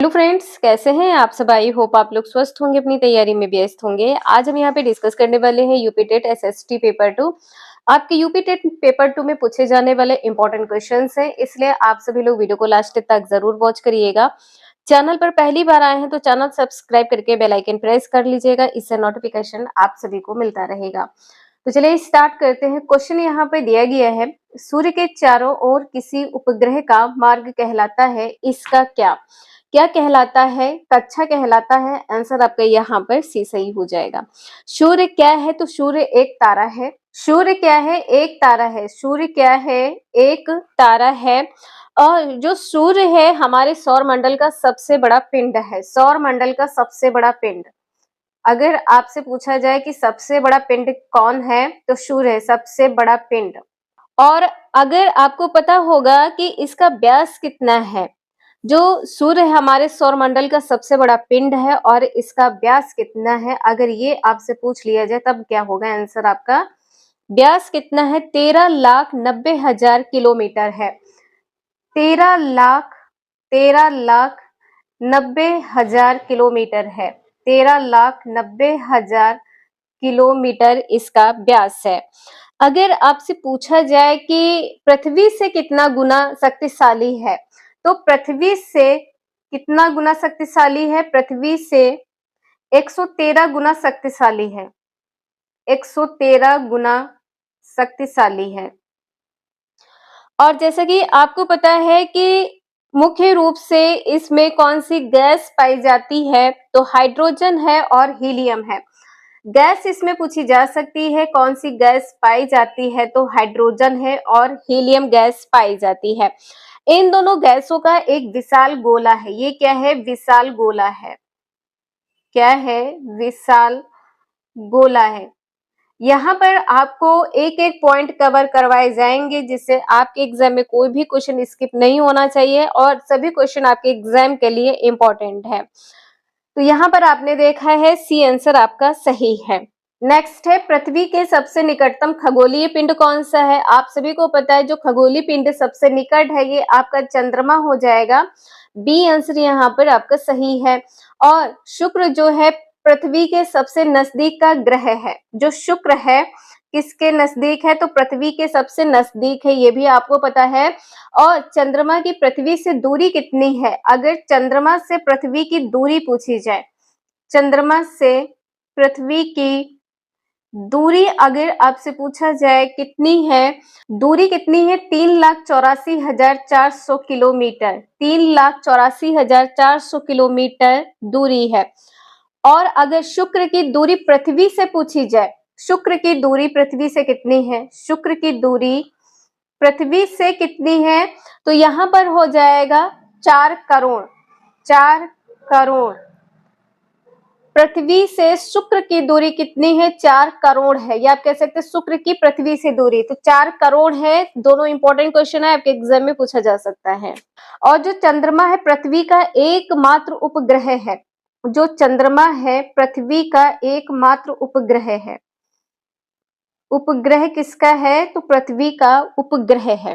Hello friends, कैसे हैं आप सब। आई होप आप लोग स्वस्थ होंगे, अपनी तैयारी में व्यस्त होंगे। आज हम यहाँ पे डिस्कस करने वाले हैं यूपी टेट एसएसटी पेपर 2। आपके यूपी टेट पेपर 2 में पूछे जाने वाले इंपॉर्टेंट क्वेश्चंस हैं, इसलिए आप सभी लोग वीडियो को लास्ट तक जरूर वॉच करिएगा। चैनल पर पहली बार आए हैं तो चैनल सब्सक्राइब करके बेल आइकन प्रेस कर लीजिएगा, इससे नोटिफिकेशन आप सभी को मिलता रहेगा। तो चलिए स्टार्ट करते हैं। क्वेश्चन यहाँ पे दिया गया है, सूर्य के चारों ओर किसी उपग्रह का मार्ग कहलाता है, इसका क्या क्या कहलाता है? कक्षा कहलाता है। आंसर आपका यहाँ पर सी सही हो जाएगा। सूर्य क्या है? तो सूर्य एक तारा है। सूर्य क्या है? एक तारा है। सूर्य क्या है? एक तारा है। और जो सूर्य है हमारे सौर मंडल का सबसे बड़ा पिंड है। सौर मंडल का सबसे बड़ा पिंड। अगर आपसे पूछा जाए कि सबसे बड़ा पिंड कौन है, तो सूर्य है सबसे बड़ा पिंड। और अगर आपको पता होगा कि इसका व्यास कितना है, जो सूर्य हमारे सौर मंडल का सबसे बड़ा पिंड है और इसका व्यास कितना है, अगर ये आपसे पूछ लिया जाए तब क्या होगा आंसर आपका? व्यास कितना है? 13,90,000 किलोमीटर है। 13,90,000 किलोमीटर है। 13,90,000 किलोमीटर इसका व्यास है। अगर आपसे पूछा जाए कि पृथ्वी से कितना गुना शक्तिशाली है, तो पृथ्वी से कितना गुना शक्तिशाली है? पृथ्वी से 113 गुना शक्तिशाली है। 113 गुना शक्तिशाली है। और जैसा कि आपको पता है कि मुख्य रूप से इसमें कौन सी गैस पाई जाती है, तो हाइड्रोजन है और हीलियम है। गैस इसमें पूछी जा सकती है, कौन सी गैस पाई जाती है, तो हाइड्रोजन है और हीलियम गैस पाई जाती है। इन दोनों गैसों का एक विशाल गोला है। ये क्या है? विशाल गोला है। क्या है? विशाल गोला है। यहाँ पर आपको एक एक पॉइंट कवर करवाए जाएंगे, जिससे आपके एग्जाम में कोई भी क्वेश्चन स्किप नहीं होना चाहिए और सभी क्वेश्चन आपके एग्जाम के लिए इंपॉर्टेंट है। तो यहाँ पर आपने देखा है सी आंसर आपका सही है। नेक्स्ट है, पृथ्वी के सबसे निकटतम खगोलीय पिंड कौन सा है? आप सभी को पता है जो खगोलीय पिंड सबसे निकट है ये आपका चंद्रमा हो जाएगा। बी आंसर यहाँ पर आपका सही है। और शुक्र जो है पृथ्वी के सबसे नजदीक का ग्रह है। जो शुक्र है किसके नजदीक है? तो पृथ्वी के सबसे नजदीक है, ये भी आपको पता है। और चंद्रमा की पृथ्वी से दूरी कितनी है? अगर चंद्रमा से पृथ्वी की दूरी पूछी जाए, चंद्रमा से पृथ्वी की दूरी अगर आपसे पूछा जाए कितनी है, दूरी कितनी है? 3,84,400 किलोमीटर। 3,84,400 किलोमीटर दूरी है। और अगर शुक्र की दूरी पृथ्वी से पूछी जाए, शुक्र की दूरी पृथ्वी से कितनी है? शुक्र की दूरी पृथ्वी से कितनी है? तो यहाँ पर हो जाएगा 4 करोड़। 4 करोड़। पृथ्वी से शुक्र की दूरी कितनी है? 4 करोड़ है। या आप कह सकते हैं शुक्र की पृथ्वी से दूरी, तो 4 करोड़ है। दोनों इंपॉर्टेंट क्वेश्चन है, आपके एग्जाम में पूछा जा सकता है। और जो चंद्रमा है पृथ्वी का एकमात्र उपग्रह है। जो चंद्रमा है पृथ्वी का एकमात्र उपग्रह है। उपग्रह किसका है? तो पृथ्वी का उपग्रह है।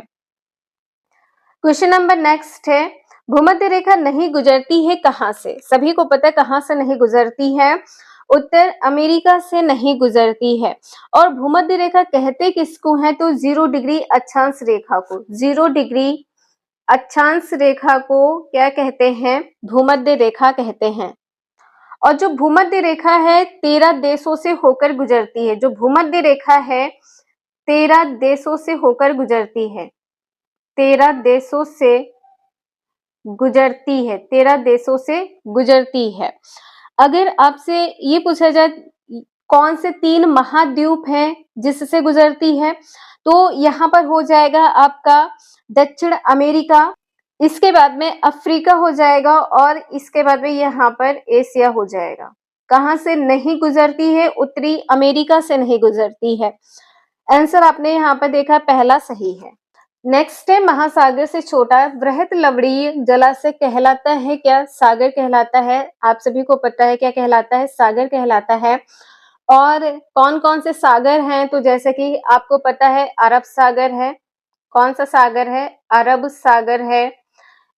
क्वेश्चन नंबर नेक्स्ट है, भूमध्य रेखा नहीं गुजरती है कहां से? सभी को पता है कहां से नहीं गुजरती है। उत्तर अमेरिका से नहीं गुजरती है। और भूमध्य रेखा कहते किसको है? तो 0 डिग्री अक्षांश रेखा को। 0 डिग्री अक्षांश रेखा को क्या कहते हैं? भूमध्य रेखा कहते हैं। और जो भूमध्य रेखा है 13 देशों से होकर गुजरती है। जो भूमध्य रेखा है 13 देशों से होकर गुजरती है। 13 देशों से गुजरती है। 13 देशों से गुजरती है। अगर आपसे ये पूछा जाए कौन से 3 महाद्वीप हैं जिससे गुजरती है, तो यहाँ पर हो जाएगा आपका दक्षिण अमेरिका, इसके बाद में अफ्रीका हो जाएगा और इसके बाद में यहाँ पर एशिया हो जाएगा। कहाँ से नहीं गुजरती है? उत्तरी अमेरिका से नहीं गुजरती है। आंसर आपने यहाँ पर देखा पहला सही है। नेक्स्ट है, महासागर से छोटा वृहत लवणीय जलाशय कहलाता है क्या? सागर कहलाता है। आप सभी को पता है क्या कहलाता है? सागर कहलाता है। और कौन कौन से सागर हैं? तो जैसे कि आपको पता है अरब सागर है। कौन सा सागर है? अरब सागर है।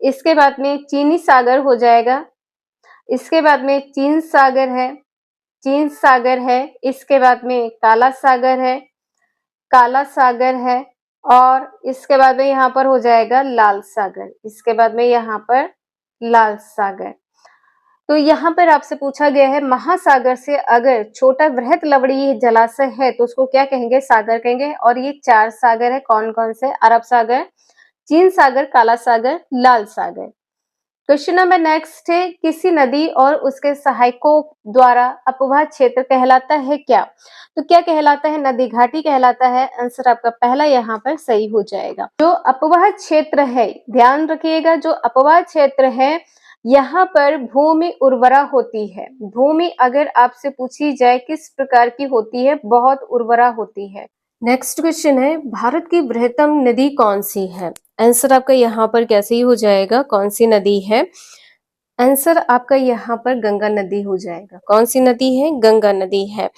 इसके बाद में चीनी सागर हो जाएगा, इसके बाद में चीन सागर है, चीन सागर है, इसके बाद में काला सागर है, काला सागर है, और इसके बाद में यहाँ पर हो जाएगा लाल सागर, इसके बाद में यहाँ पर लाल सागर। तो यहाँ पर आपसे पूछा गया है महासागर से अगर छोटा वृहत लवणीय जलाशय है तो उसको क्या कहेंगे? सागर कहेंगे। और ये 4 सागर है, कौन कौन से? अरब सागर, चीन सागर, काला सागर, लाल सागर। क्वेश्चन नंबर नेक्स्ट है, किसी नदी और उसके सहायकों द्वारा अपवाह क्षेत्र कहलाता है क्या? तो क्या कहलाता है? नदी घाटी कहलाता है। आंसर आपका पहला यहाँ पर सही हो जाएगा। जो अपवाह क्षेत्र है, ध्यान रखिएगा, जो अपवाह क्षेत्र है यहाँ पर भूमि उर्वरा होती है। भूमि अगर आपसे पूछी जाए किस प्रकार की होती है? बहुत उर्वरा होती है। नेक्स्ट क्वेश्चन है, भारत की बृहत्तम नदी कौन सी है? आंसर आपका यहाँ पर कैसे ही हो जाएगा? कौन सी नदी है? आंसर आपका यहाँ पर गंगा नदी हो जाएगा। कौन सी नदी है? गंगा नदी है।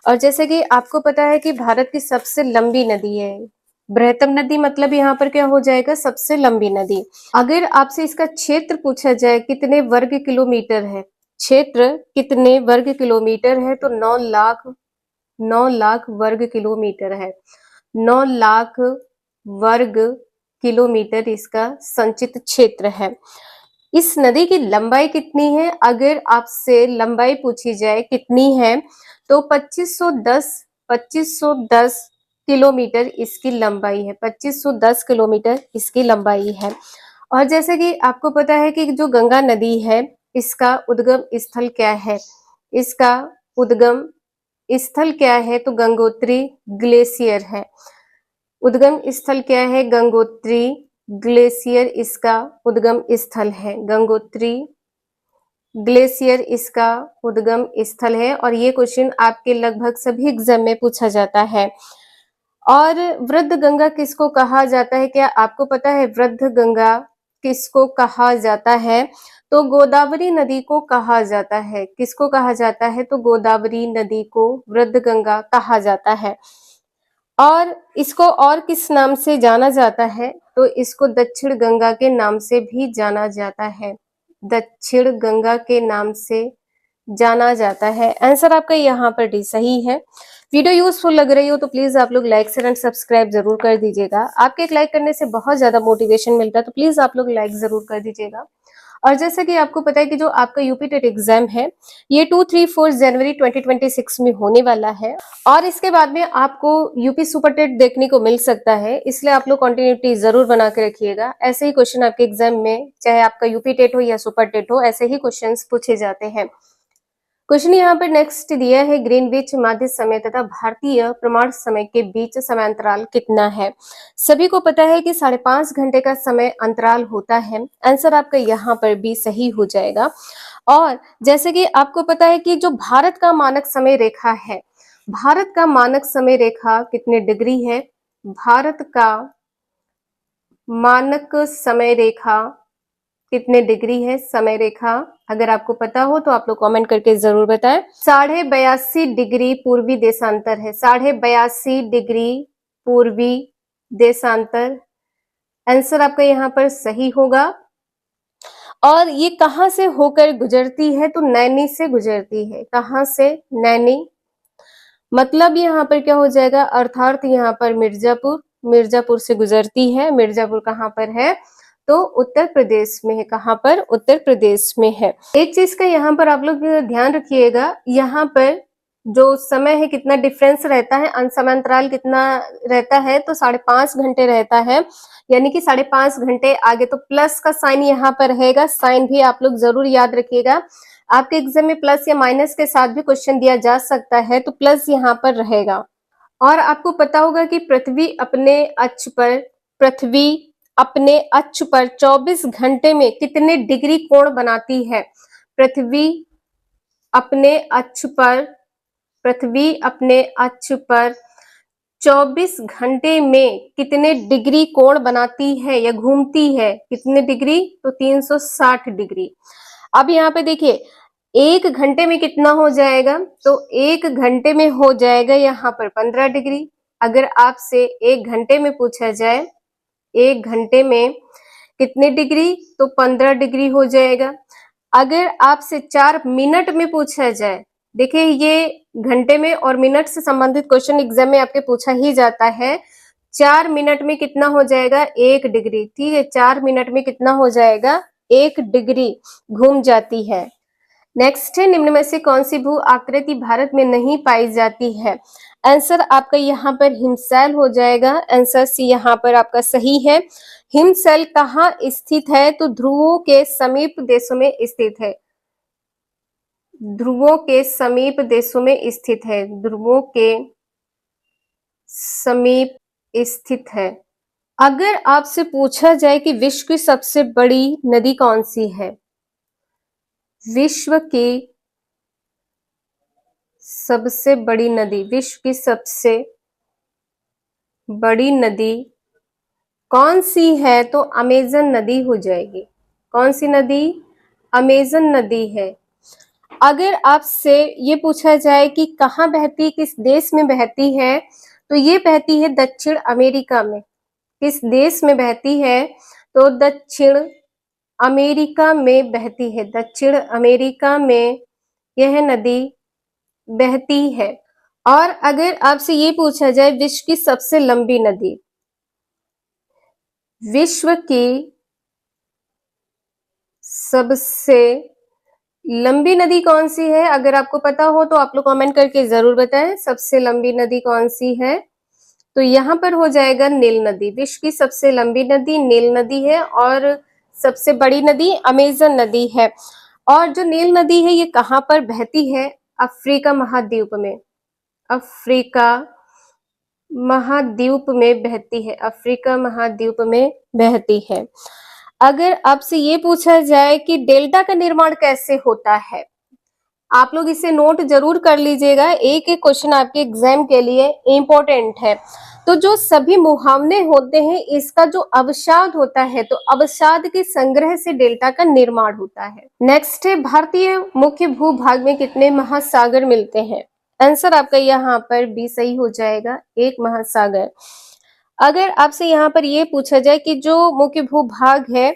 और जैसे कि आपको पता है कि भारत की सबसे लंबी नदी है, बृहत्तम नदी मतलब यहाँ पर क्या हो जाएगा? सबसे लंबी नदी। अगर आपसे इसका क्षेत्र पूछा जाए कितने वर्ग किलोमीटर है, क्षेत्र कितने वर्ग किलोमीटर है, तो 9 लाख वर्ग किलोमीटर है। 9 लाख वर्ग किलोमीटर इसका संचित क्षेत्र है। इस नदी की लंबाई कितनी है? अगर आपसे लंबाई पूछी जाए कितनी है, तो 2510 किलोमीटर इसकी लंबाई है। 2510 किलोमीटर इसकी लंबाई है। और जैसे कि आपको पता है कि जो गंगा नदी है, इसका उद्गम स्थल क्या है? इसका उद्गम स्थल क्या है? तो गंगोत्री ग्लेशियर है। उद्गम स्थल क्या है? गंगोत्री ग्लेशियर इसका उद्गम स्थल है। गंगोत्री ग्लेशियर इसका उद्गम स्थल है। और ये क्वेश्चन आपके लगभग सभी एग्जाम में पूछा जाता है। और वृद्ध गंगा किसको कहा जाता है? क्या आपको पता है वृद्ध गंगा किसको कहा जाता है? तो गोदावरी नदी को कहा जाता है। किसको कहा जाता है? तो गोदावरी नदी को वृद्ध गंगा कहा जाता है। और इसको और किस नाम से जाना जाता है? तो इसको दक्षिण गंगा के नाम से भी जाना जाता है। दक्षिण गंगा के नाम से जाना जाता है। आंसर आपका यहाँ पर डी सही है। वीडियो यूजफुल लग रही हो तो प्लीज आप लोग लाइक शेयर एंड सब्सक्राइब जरूर कर दीजिएगा। आपके एक लाइक करने से बहुत ज्यादा मोटिवेशन मिलता है, तो प्लीज आप लोग लाइक जरूर कर दीजिएगा। और जैसा कि आपको पता है कि जो आपका यूपी टेट एग्जाम है, ये 2, 3, 4 जनवरी 2026 में होने वाला है। और इसके बाद में आपको यूपी सुपर टेट देखने को मिल सकता है, इसलिए आप लोग कंटिन्यूटी जरूर बना के रखिएगा। ऐसे ही क्वेश्चन आपके एग्जाम में, चाहे आपका यूपी टेट हो या सुपर टेट हो, ऐसे ही क्वेश्चन पूछे जाते हैं। क्वेश्चन यहाँ पर नेक्स्ट दिया है, ग्रीनविच माध्य समय तथा भारतीय प्रमाण समय के बीच समयांतराल कितना है? सभी को पता है कि 5.5 घंटे का समय अंतराल होता है। आंसर आपका यहाँ पर भी सही हो जाएगा। और जैसे कि आपको पता है कि जो भारत का मानक समय रेखा है, भारत का मानक समय रेखा कितने डिग्री है? भारत का मानक समय रेखा कितने डिग्री है? समय रेखा अगर आपको पता हो तो आप लोग कमेंट करके जरूर बताएं। 82.5 डिग्री पूर्वी देशांतर है। 82.5 डिग्री पूर्वी देशांतर आंसर आपका यहाँ पर सही होगा। और ये कहाँ से होकर गुजरती है? तो नैनी से गुजरती है। कहाँ से? नैनी। मतलब यहाँ पर क्या हो जाएगा? अर्थात यहाँ पर मिर्जापुर से गुजरती है। मिर्जापुर कहाँ पर है? तो उत्तर प्रदेश में है। कहाँ पर? उत्तर प्रदेश में है। एक चीज का यहाँ पर आप लोग ध्यान रखिएगा, यहाँ पर जो समय है कितना डिफरेंस रहता है, समयांतराल कितना रहता है? तो 5.5 घंटे रहता है। यानी कि 5.5 घंटे आगे तो प्लस का साइन यहाँ पर रहेगा। साइन भी आप लोग जरूर याद रखिएगा। आपके एग्जाम में प्लस या माइनस के साथ भी क्वेश्चन दिया जा सकता है, तो प्लस यहाँ पर रहेगा। और आपको पता होगा कि पृथ्वी अपने अक्ष पर 24 घंटे में कितने डिग्री कोण बनाती है? पृथ्वी अपने अक्ष पर 24 घंटे में कितने डिग्री कोण बनाती है या घूमती है? कितने डिग्री? तो 360 डिग्री। अब यहाँ पे देखिए, 1 घंटे में कितना हो जाएगा? तो 1 घंटे में हो जाएगा यहाँ पर 15 डिग्री। अगर आपसे 1 घंटे में पूछा जाए, 1 घंटे में कितने डिग्री, तो 15 डिग्री हो जाएगा। अगर आपसे 4 मिनट में पूछा जाए, देखिए ये घंटे में और मिनट से संबंधित क्वेश्चन एग्जाम में आपके पूछा ही जाता है। 4 मिनट में कितना हो जाएगा, 1 डिग्री। ठीक है, 4 मिनट में कितना हो जाएगा, 1 डिग्री घूम जाती है। नेक्स्ट है, निम्न में से कौन सी भू आकृति भारत में नहीं पाई जाती है। आंसर आपका यहाँ पर हिमशैल हो जाएगा। आंसर सी यहाँ पर आपका सही है। हिमशैल कहाँ स्थित है, तो ध्रुवों के समीप देशों में स्थित है। ध्रुवों के समीप देशों में स्थित है। ध्रुवों के समीप स्थित है। अगर आपसे पूछा जाए कि विश्व की सबसे बड़ी नदी कौन सी है, विश्व की सबसे बड़ी नदी, विश्व की सबसे बड़ी नदी कौन सी है, तो अमेजन नदी हो जाएगी। कौन सी नदी, अमेजन नदी है। अगर आपसे ये पूछा जाए कि कहाँ बहती, किस देश में बहती है, तो ये बहती है दक्षिण अमेरिका में। किस देश में बहती है, तो दक्षिण अमेरिका में बहती है। दक्षिण अमेरिका में यह नदी बहती है। और अगर आपसे ये पूछा जाए विश्व की सबसे लंबी नदी, विश्व की सबसे लंबी नदी कौन सी है, अगर आपको पता हो तो आप लोग कमेंट करके जरूर बताएं। सबसे लंबी नदी कौन सी है, तो यहाँ पर हो जाएगा नील नदी। विश्व की सबसे लंबी नदी नील नदी है और सबसे बड़ी नदी अमेजन नदी है। और जो नील नदी है ये कहाँ पर बहती है, अफ्रीका महाद्वीप में। अफ्रीका महाद्वीप में बहती है। अफ्रीका महाद्वीप में बहती है। अगर आपसे ये पूछा जाए कि डेल्टा का निर्माण कैसे होता है, आप लोग इसे नोट जरूर कर लीजिएगा, एक एक क्वेश्चन आपके एग्जाम के लिए इंपॉर्टेंट है। तो जो सभी मुहावने होते हैं इसका जो अवसाद होता है, तो अवसाद के संग्रह से डेल्टा का निर्माण होता है। नेक्स्ट है, भारतीय मुख्य भूभाग में कितने महासागर मिलते हैं। आंसर आपका यहाँ पर बी सही हो जाएगा, 1 महासागर। अगर आपसे यहाँ पर ये पूछा जाए कि जो मुख्य भूभाग है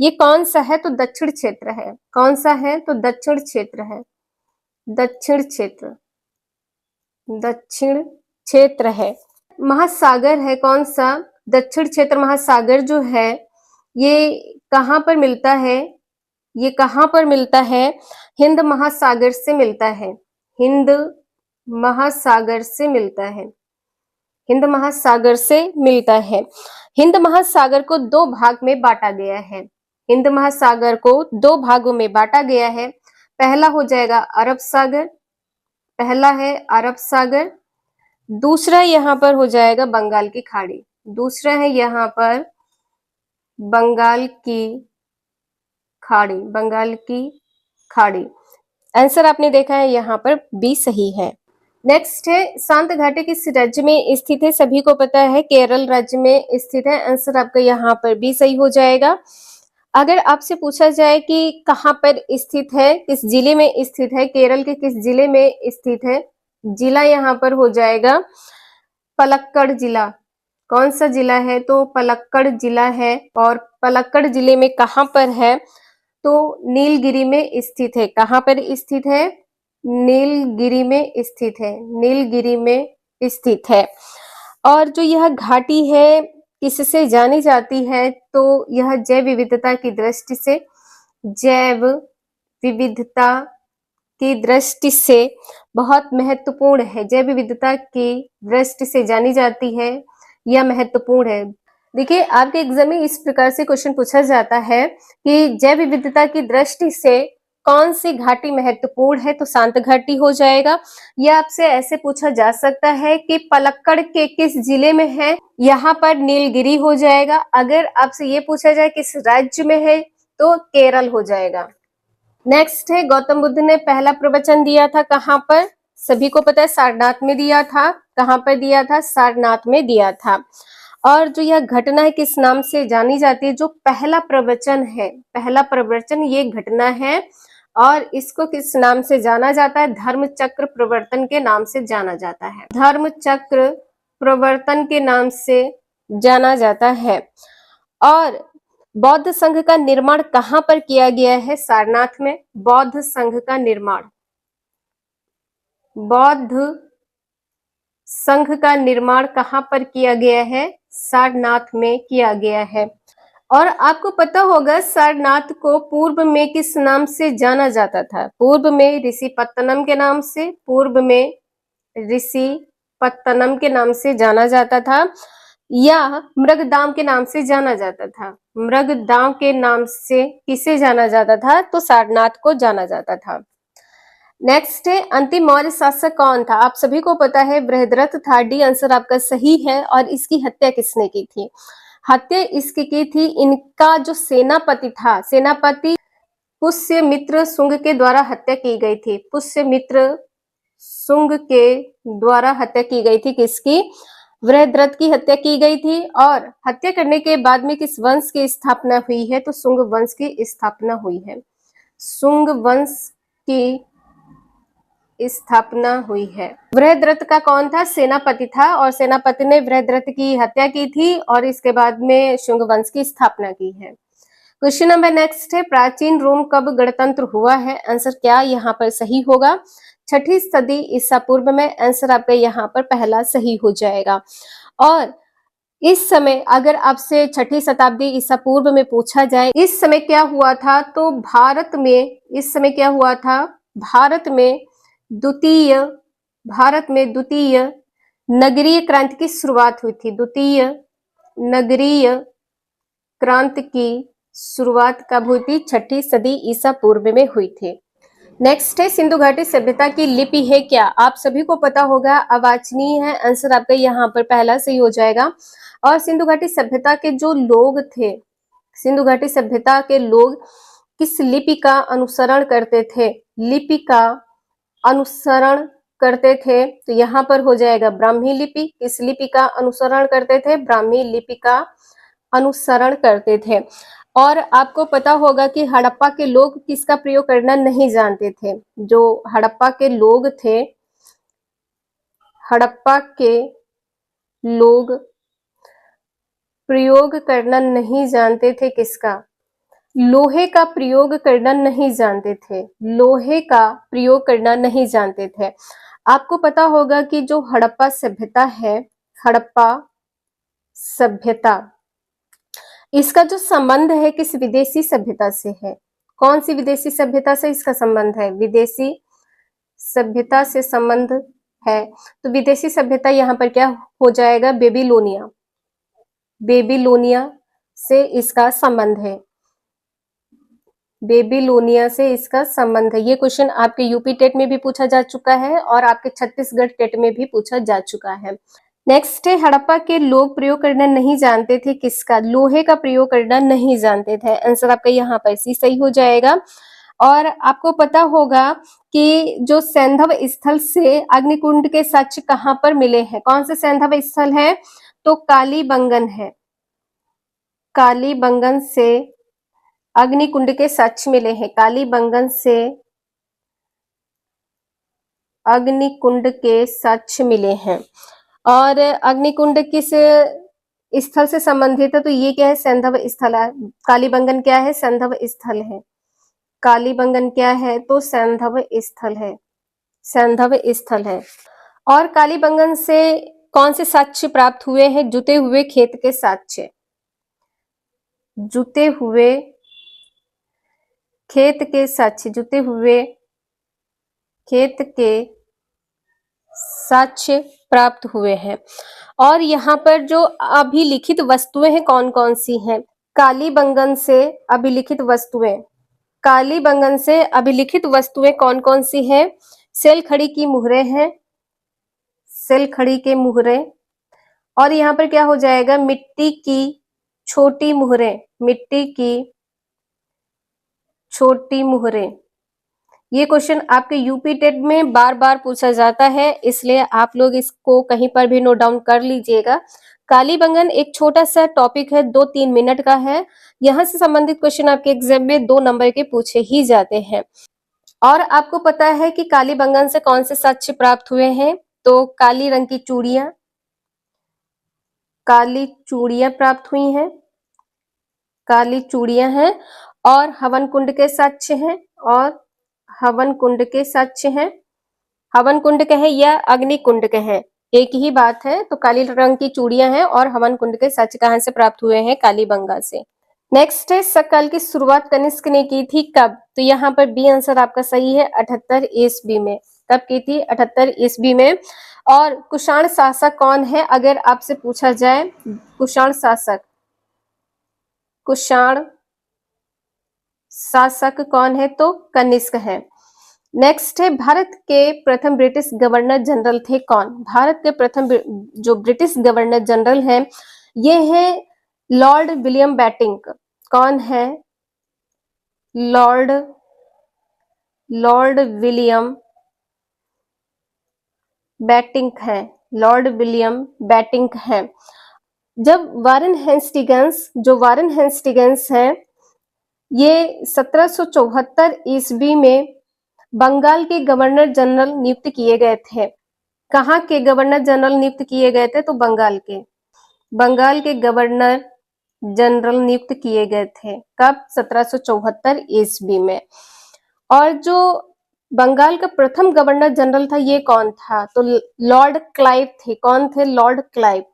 ये कौन सा है, तो दक्षिण क्षेत्र है। कौन सा है, तो दक्षिण क्षेत्र है। दक्षिण क्षेत्र, दक्षिण क्षेत्र है। महासागर है कौन सा, दक्षिण क्षेत्र महासागर जो है ये कहाँ पर मिलता है, ये कहाँ पर मिलता है, हिंद महासागर से मिलता है। हिंद महासागर से मिलता है। हिंद महासागर से मिलता है। हिंद महासागर को 2 भाग में बांटा गया है। हिंद महासागर को 2 भागों में बांटा गया है। पहला हो जाएगा अरब सागर, पहला है अरब सागर। दूसरा यहाँ पर हो जाएगा बंगाल की खाड़ी। दूसरा है यहाँ पर बंगाल की खाड़ी। बंगाल की खाड़ी। आंसर आपने देखा है यहाँ पर बी सही है। नेक्स्ट है, शांत घाटी किस राज्य में स्थित है, सभी को पता है केरल राज्य में स्थित है। आंसर आपका यहाँ पर भी सही हो जाएगा। अगर आपसे पूछा जाए कि कहाँ पर स्थित है, किस जिले में स्थित है, केरल के किस जिले में स्थित है, जिला यहाँ पर हो जाएगा पलक्कड़ जिला। कौन सा जिला है, तो पलक्कड़ जिला है। और पलक्कड़ जिले में कहाँ पर है, तो नीलगिरी में स्थित है। कहाँ पर स्थित है, नीलगिरी में स्थित है। नीलगिरी में स्थित है। और जो यह घाटी है किससे जानी जाती है, तो यह जैव विविधता की दृष्टि से, जैव विविधता की दृष्टि से बहुत महत्वपूर्ण है। जैव विविधता की दृष्टि से जानी जाती है, यह महत्वपूर्ण है। देखिए आपके एग्जाम में इस प्रकार से क्वेश्चन पूछा जाता है कि जैव विविधता की दृष्टि से कौन सी घाटी महत्वपूर्ण है, तो शांत घाटी हो जाएगा। यह आपसे ऐसे पूछा जा सकता है कि पलक्कड़ के किस जिले में है, यहाँ पर नीलगिरी हो जाएगा। अगर आपसे ये पूछा जाए किस राज्य में है, तो केरल हो जाएगा। नेक्स्ट है, गौतम बुद्ध ने पहला प्रवचन दिया था कहाँ पर, सभी को पता है सारनाथ में दिया था। कहाँ पर दिया था, सारनाथ में दिया था। और जो यह घटना है किस नाम से जानी जाती है, जो पहला प्रवचन है, पहला प्रवचन ये घटना है और इसको किस नाम से जाना जाता है, धर्म चक्र प्रवर्तन के नाम से जाना जाता है। धर्म चक्र प्रवर्तन के नाम से जाना जाता है। और बौद्ध संघ का निर्माण कहां पर किया गया है? सारनाथ में। बौद्ध संघ का निर्माण, बौद्ध संघ का निर्माण कहां पर किया गया है? सारनाथ में किया गया है। और आपको पता होगा सारनाथ को पूर्व में किस नाम से जाना जाता था? पूर्व में ऋषिपत्तनम के नाम से, पूर्व में ऋषिपत्तनम के नाम से जाना जाता था, या मृगदाम के नाम से जाना जाता था? मृगदाम के नाम से किसे जाना जाता था? तो सारनाथ को जाना जाता था। नेक्स्ट है, अंतिम मौर्य शासक कौन था? आप सभी को पता है बृहद्रथ था। डी आंसर आपका सही है। और इसकी हत्या किसने की थी? हत्या इसकी की थी, इनका जो सेनापति था, सेनापति पुष्यमित्र शुंग के द्वारा हत्या की गई थी। पुष्यमित्र शुंग के द्वारा हत्या की गई थी। किसकी? बृहद्रथ की हत्या की गई थी। और हत्या करने के बाद में किस वंश की स्थापना हुई है? तो शुंग वंश की स्थापना हुई है। शुंग वंश की स्थापना हुई है। बृहद्रथ का कौन था? सेनापति था, और सेनापति ने बृहद्रथ की हत्या की थी और इसके बाद में शुंग वंश की स्थापना की है। क्वेश्चन नंबर नेक्स्ट है, प्राचीन रोम कब गणतंत्र हुआ है? आंसर क्या यहाँ पर सही होगा? 6ठी सदी ईसा पूर्व में। आंसर आपका यहाँ पर पहला सही हो जाएगा। और इस समय अगर आपसे 6ठी शताब्दी ईसा पूर्व में पूछा जाए, इस समय क्या हुआ था? तो भारत में इस समय क्या हुआ था? भारत में द्वितीय नगरीय क्रांति की शुरुआत हुई थी। द्वितीय नगरीय क्रांति की शुरुआत कब हुई थी? 6ठी सदी ईसा पूर्व में हुई थी। नेक्स्ट है, सिंधु घाटी सभ्यता की लिपि है क्या? आप सभी को पता होगा, अवाचनीय है। आंसर आपका यहाँ पर पहला सही हो जाएगा। और सिंधु घाटी सभ्यता के जो लोग थे, सिंधु घाटी सभ्यता के लोग किस लिपि का अनुसरण करते थे? लिपि का अनुसरण करते थे, तो यहाँ पर हो जाएगा ब्राह्मी लिपि। किस लिपि का अनुसरण करते थे? ब्राह्मी लिपि का अनुसरण करते थे। और आपको पता होगा कि हड़प्पा के लोग किसका प्रयोग करना नहीं जानते थे? जो हड़प्पा के लोग थे, हड़प्पा के लोग प्रयोग करना नहीं जानते थे किसका? लोहे का प्रयोग करना नहीं जानते थे। लोहे का प्रयोग करना नहीं जानते थे। आपको पता होगा कि जो हड़प्पा सभ्यता है, हड़प्पा सभ्यता, इसका जो संबंध है किस विदेशी सभ्यता से है? कौन सी विदेशी सभ्यता से इसका संबंध है? विदेशी सभ्यता से संबंध है। तो विदेशी सभ्यता यहाँ पर क्या हो जाएगा? बेबीलोनिया। बेबीलोनिया से इसका संबंध है। बेबीलोनिया से इसका संबंध है। ये क्वेश्चन आपके यूपी टेट में भी पूछा जा चुका है और आपके छत्तीसगढ़ टेट में भी पूछा जा चुका है। नेक्स्ट है, हड़प्पा के लोग प्रयोग करना नहीं जानते थे किसका? लोहे का प्रयोग करना नहीं जानते थे। आंसर आपका यहाँ पर सी सही हो जाएगा। और आपको पता होगा कि जो सैंधव स्थल से अग्निकुंड के साक्ष्य कहाँ पर मिले हैं? कौन से सैंधव स्थल है? तो कालीबंगन है। कालीबंगन से अग्निकुंड के साक्ष्य मिले हैं। कालीबंगन से अग्निकुंड के साक्ष्य मिले हैं। और अग्निकुंड किस स्थल से संबंधित है? तो ये क्या है? सैंधव स्थल है। कालीबंगन क्या है? सैंधव स्थल है। कालीबंगन क्या है? तो सैंधव स्थल है। सैंधव स्थल है। और कालीबंगन से कौन से साक्ष्य प्राप्त हुए हैं? जुते हुए खेत के साक्ष्य। जुते हुए खेत के साक्ष्य। जुते हुए खेत के साक्ष्य प्राप्त हुए हैं। और यहाँ पर जो अभिलिखित वस्तुएं हैं कौन कौन सी हैं? कालीबंगन से अभिलिखित वस्तुएं। कालीबंगन से अभिलिखित वस्तुएं कौन कौन सी हैं? सेलखड़ी की मुहरें हैं। सेलखड़ी के मुहरें। और यहाँ पर क्या हो जाएगा? मिट्टी की छोटी मुहरें। मिट्टी की छोटी मुहरें। ये क्वेश्चन आपके यूपी टेट में बार बार पूछा जाता है, इसलिए आप लोग इसको कहीं पर भी नोट डाउन कर लीजिएगा। कालीबंगन एक छोटा सा टॉपिक है, 2-3 मिनट का है। यहाँ से संबंधित क्वेश्चन आपके एग्जाम में 2 नंबर के पूछे ही जाते हैं। और आपको पता है कि कालीबंगन से कौन से साक्ष्य प्राप्त हुए हैं? तो काली रंग की चूड़ियां, काली चूड़ियां प्राप्त हुई हैं। काली चूड़ियां हैं और हवन कुंड के साक्ष्य हैं, और हवन कुंड के साक्ष्य हैं। हवन कुंड के हैं या अग्नि कुंड के हैं, एक ही बात है। तो काली रंग की चूड़ियां हैं और हवन कुंड के साक्ष्य कहां से प्राप्त हुए हैं? कालीबंगा से। नेक्स्ट है, शककाल की शुरुआत कनिष्क ने की थी कब? तो यहाँ पर बी आंसर आपका सही है, 78 ईस्वी में। कब की थी? 78 ईस्वी में। और कुषाण शासक कौन है अगर आपसे पूछा जाए? कुषाण शासक, कुषाण शासक कौन है? तो कनिष्क है। नेक्स्ट है, भारत के प्रथम ब्रिटिश गवर्नर जनरल थे कौन? भारत के प्रथम जो ब्रिटिश गवर्नर जनरल हैं ये है लॉर्ड विलियम बेटिंक। कौन है? लॉर्ड विलियम बेटिंक है। लॉर्ड विलियम बेटिंक है। जब वारेन हेस्टिंग्स हैं ये 1774 ईस्वी में बंगाल के गवर्नर जनरल नियुक्त किए गए थे। कहाँ के गवर्नर जनरल नियुक्त किए गए थे? तो बंगाल के गवर्नर जनरल नियुक्त किए गए थे। कब? 1774 ईस्वी में। और जो बंगाल का प्रथम गवर्नर जनरल था ये कौन था? तो लॉर्ड क्लाइव थे। कौन थे? Lord Clive.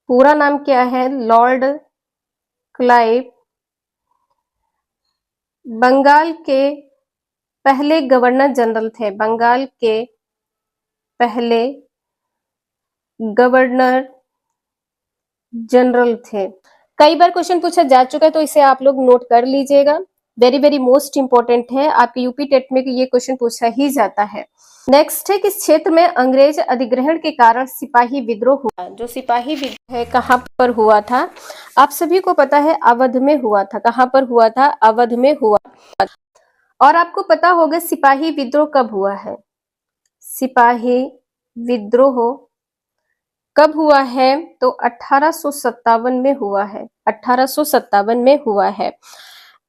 पूरा नाम क्या है? लॉर्ड क्लाइव बंगाल के पहले गवर्नर जनरल थे। बंगाल के पहले गवर्नर जनरल थे। कई बार क्वेश्चन पूछा जा चुका है तो इसे आप लोग नोट कर लीजिएगा। वेरी मोस्ट इंपॉर्टेंट है, आपके यूपी टेट में ये क्वेश्चन पूछा ही जाता है। नेक्स्ट है, किस क्षेत्र में अंग्रेज अधिग्रहण के कारण सिपाही विद्रोह हुआ? जो सिपाही विद्रोह है कहाँ पर हुआ था? आप सभी को पता है अवध में हुआ था। कहाँ पर हुआ था? अवध में हुआ। और आपको पता होगा सिपाही विद्रोह कब हुआ है? सिपाही विद्रोह कब हुआ है? तो 1857 में हुआ है। 1857 में हुआ है।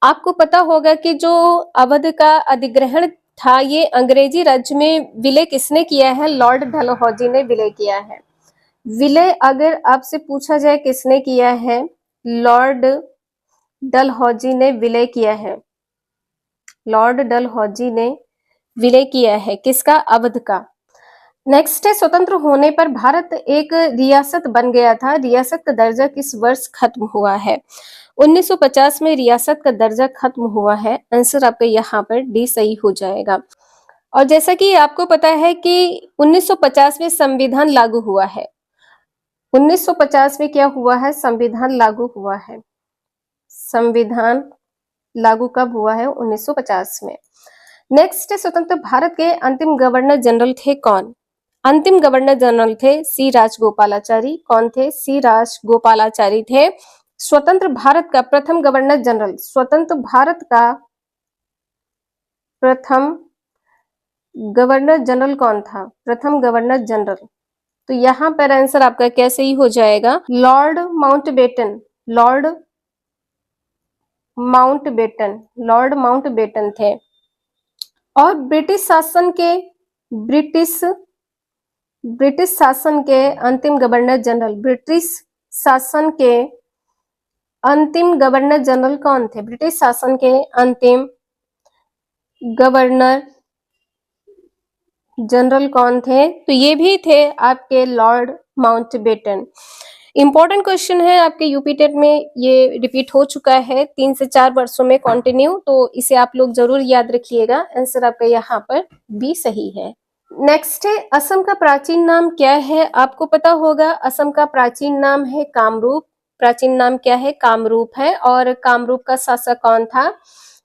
आपको पता होगा कि जो अवध का अधिग्रहण था ये अंग्रेजी राज्य में विलय किसने किया है? लॉर्ड डलहौजी ने विलय किया है। विलय अगर आपसे पूछा जाए किसने किया है? लॉर्ड डलहौजी ने विलय किया है। लॉर्ड डलहौजी ने विलय किया है। किसका? अवध का। नेक्स्ट है, स्वतंत्र होने पर भारत एक रियासत बन गया था। रियासत का दर्जा किस वर्ष खत्म हुआ है? 1950 में रियासत का दर्जा खत्म हुआ है। आंसर आपका यहाँ पर डी सही हो जाएगा। और जैसा कि आपको पता है कि 1950 में संविधान लागू हुआ है। 1950 में क्या हुआ है? संविधान लागू हुआ है। संविधान लागू कब हुआ है? 1950 में। नेक्स्ट है, स्वतंत्र भारत के अंतिम गवर्नर जनरल थे कौन? अंतिम गवर्नर जनरल थे सी राजगोपालाचारी। कौन थे? सी राजगोपालाचारी थे। स्वतंत्र भारत का प्रथम गवर्नर जनरल, स्वतंत्र भारत का प्रथम गवर्नर जनरल कौन था? प्रथम गवर्नर जनरल। तो यहाँ पर आंसर आपका क्या सही हो जाएगा? Lord Mountbatten. लॉर्ड माउंटबेटन थे। और ब्रिटिश शासन के अंतिम गवर्नर जनरल, ब्रिटिश शासन के अंतिम गवर्नर जनरल कौन थे? ब्रिटिश शासन के अंतिम गवर्नर जनरल कौन थे? तो ये भी थे आपके लॉर्ड माउंटबेटन। इंपॉर्टेंट क्वेश्चन है आपके यूपी टेट में, ये रिपीट हो चुका है 3 से 4 वर्षों में कंटिन्यू, तो इसे आप लोग जरूर याद रखिएगा। आंसर आपका यहाँ पर बी सही है। नेक्स्ट है, असम का प्राचीन नाम क्या है? आपको पता होगा असम का प्राचीन नाम है कामरूप। प्राचीन नाम क्या है? कामरूप है। और कामरूप का शासक कौन था?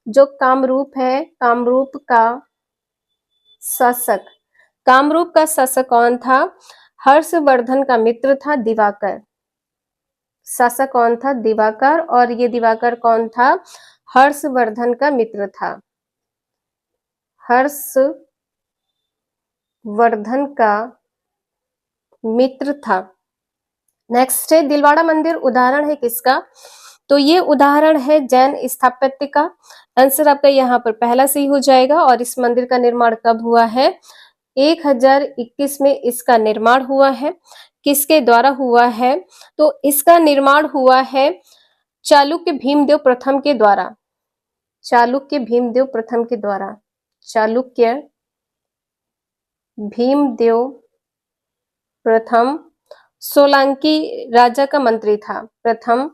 जो कामरूप है, कामरूप का शासक कौन था? हर्षवर्धन का मित्र था दिवाकर। शासक कौन था? दिवाकर। और ये दिवाकर कौन था? हर्षवर्धन का मित्र था। हर्षवर्धन का मित्र था। नेक्स्ट है, दिलवाड़ा मंदिर उदाहरण है किसका? तो ये उदाहरण है जैन स्थापत्य का। आंसर आपका यहाँ पर पहला सही हो जाएगा। और इस मंदिर का निर्माण कब हुआ है? 1021 में इसका निर्माण हुआ है। किसके द्वारा हुआ है? तो इसका निर्माण हुआ है चालुक्य भीमदेव प्रथम के द्वारा, चालुक्य भीमदेव प्रथम के द्वारा, चालुक्य भीमदेव प्रथम सोलंकी राजा का मंत्री था, प्रथम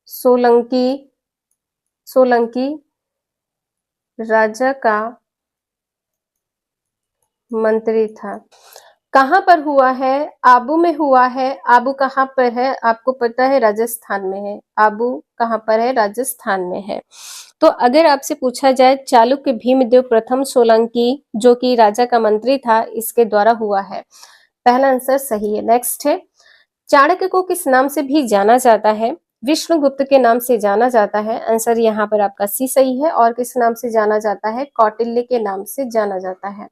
सोलंकी राजा का मंत्री था। कहां पर हुआ है? आबू में हुआ है। आबू कहां पर है? आपको पता है राजस्थान में है। आबू कहां पर है? राजस्थान में है। तो अगर आपसे पूछा जाए चालुक्य भीमदेव प्रथम सोलंकी जो कि राजा का मंत्री था, इसके द्वारा हुआ है। पहला आंसर सही है। नेक्स्ट है, चाणक्य को किस नाम से भी जाना जाता है? विष्णुगुप्त के नाम से जाना जाता है। आंसर यहाँ पर आपका सी सही है। और किस नाम से जाना जाता है? कौटिल्य के नाम से जाना जाता है।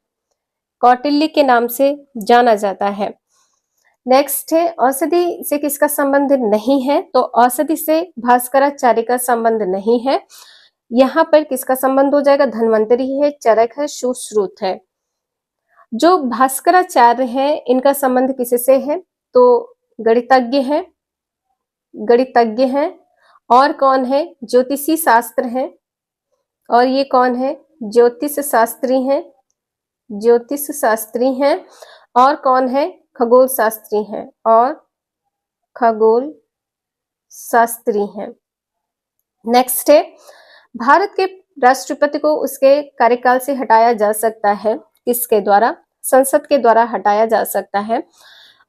कौटिल्य के नाम से जाना जाता है। नेक्स्ट है, औषधि से किसका संबंध नहीं है? तो औषधि से भास्कराचार्य का संबंध नहीं है। यहाँ पर किसका संबंध हो जाएगा? धन्वंतरि है, चरक है, सुश्रुत है। जो भास्कराचार्य है इनका संबंध किससे है? तो गणितज्ञ है, गणितज्ञ है। और कौन है? ज्योतिषी शास्त्र है। और ये कौन है? ज्योतिष शास्त्री हैं, ज्योतिष शास्त्री हैं। और कौन है? खगोल शास्त्री हैं, और खगोल शास्त्री हैं। नेक्स्ट है, भारत के राष्ट्रपति को उसके कार्यकाल से हटाया जा सकता है। किसके द्वारा? संसद के द्वारा हटाया जा सकता है।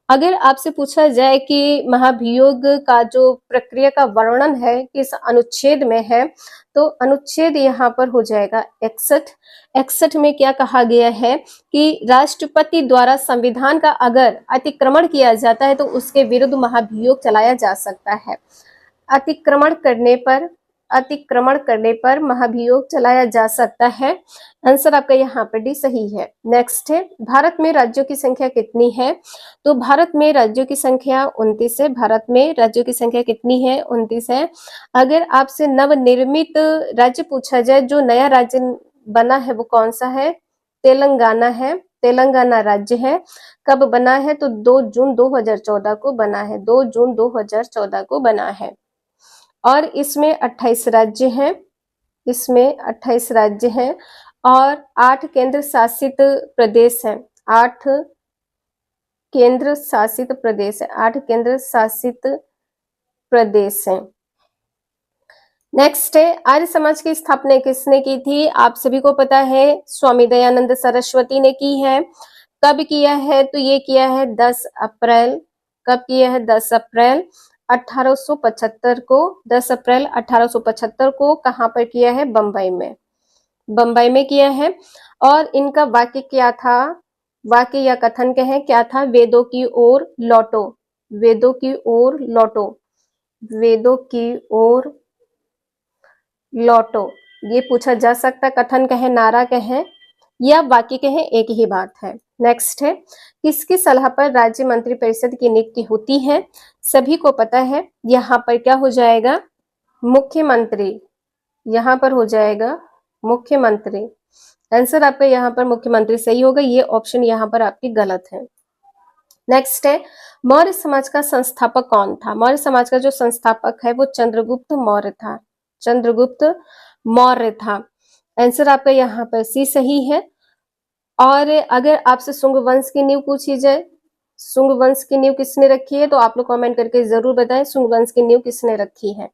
अगर आपसे पूछा जाए कि महाभियोग का जो प्रक्रिया का वर्णन है किस अनुच्छेद में है, तो अनुच्छेद यहाँ पर हो जाएगा 61। 61 में क्या कहा गया है कि राष्ट्रपति द्वारा संविधान का अगर अतिक्रमण किया जाता है तो उसके विरुद्ध महाभियोग चलाया जा सकता है। अतिक्रमण करने पर महाभियोग चलाया जा सकता है। आंसर आपका यहाँ पर डी सही है। नेक्स्ट है, भारत में राज्यों की संख्या कितनी है? तो भारत में राज्यों की संख्या 29 है। भारत में राज्यों की संख्या कितनी है? 29 है। अगर आपसे नवनिर्मित राज्य पूछा जाए, जो नया राज्य बना है वो कौन सा है? तेलंगाना है। तेलंगाना राज्य है। कब बना है? तो 2 जून 2014 को बना है। 2 जून 2014 को बना है। और इसमें 28 राज्य हैं, इसमें 28 राज्य हैं और 8 केंद्र शासित प्रदेश हैं। 8 केंद्र शासित प्रदेश है। 8 केंद्र शासित प्रदेश हैं। नेक्स्ट है, आर्य समाज की स्थापना किसने की थी? आप सभी को पता है, स्वामी दयानंद सरस्वती ने की है। कब किया है? तो ये किया है 10 अप्रैल। कब किया है? 10 अप्रैल 1875 को। 10 अप्रैल 1875 को कहां पर किया है? बंबई में। बंबई में किया है। और इनका वाक्य क्या था? वाक्य या कथन कहें, क्या था? वेदों की ओर लौटो, वेदों की ओर लौटो, वेदों की ओर लौटो। ये पूछा जा सकता, कथन कहें, नारा कहें या वाक्य कहें, एक ही बात है। नेक्स्ट है, किसकी सलाह पर राज्य मंत्री परिषद की नियुक्ति होती है? सभी को पता है। यहाँ पर क्या हो जाएगा? मुख्यमंत्री। यहाँ पर हो जाएगा मुख्यमंत्री। आंसर आपका यहाँ पर मुख्यमंत्री सही होगा। ये ऑप्शन यहाँ पर आपकी गलत है। नेक्स्ट है, मौर्य समाज का संस्थापक कौन था? मौर्य समाज का जो संस्थापक है वो चंद्रगुप्त मौर्य था। चंद्रगुप्त मौर्य था। आंसर आपका यहाँ पर सी सही है। और अगर आपसे शुंग वंश की नींव पूछी जाए, शुंग वंश की नींव किसने रखी है, तो आप लोग कमेंट करके जरूर बताएं शुंग वंश की नींव किसने रखी है।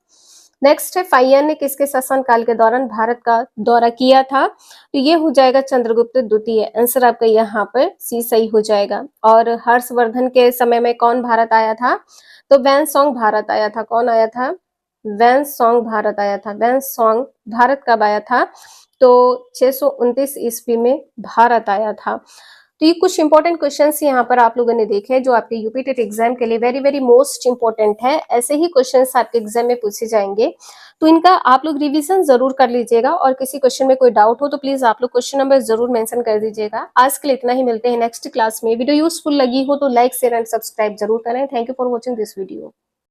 नेक्स्ट है, फाहियान ने किसके शासनकाल के दौरान भारत का दौरा किया था? तो ये हो जाएगा चंद्रगुप्त द्वितीय। आंसर आपका यहाँ पर सी सही हो जाएगा। और हर्षवर्धन के समय में कौन भारत आया था? तो वैनसोंग भारत आया था। कौन आया था? वैनसोंग भारत आया था। वैनसोंग भारत कब आया था? तो 629 ईस्वी में भारत आया था। तो ये कुछ इंपॉर्टेंट क्वेश्चंस यहाँ पर आप लोगों ने देखे जो आपके यूपी टेट एग्जाम के लिए वेरी वेरी मोस्ट इंपॉर्टेंट है। ऐसे ही क्वेश्चंस आपके एग्जाम में पूछे जाएंगे, तो इनका आप लोग रिवीजन जरूर कर लीजिएगा। और किसी क्वेश्चन में कोई डाउट हो तो प्लीज आप लोग क्वेश्चन नंबर जरूर मेंशन कर दीजिएगा। आज के लिए इतना ही, मिलते हैं नेक्स्ट क्लास में। वीडियो यूजफुल लगी हो तो लाइक शेयर एंड सब्सक्राइब जरूर करें। Thank you for watching this video.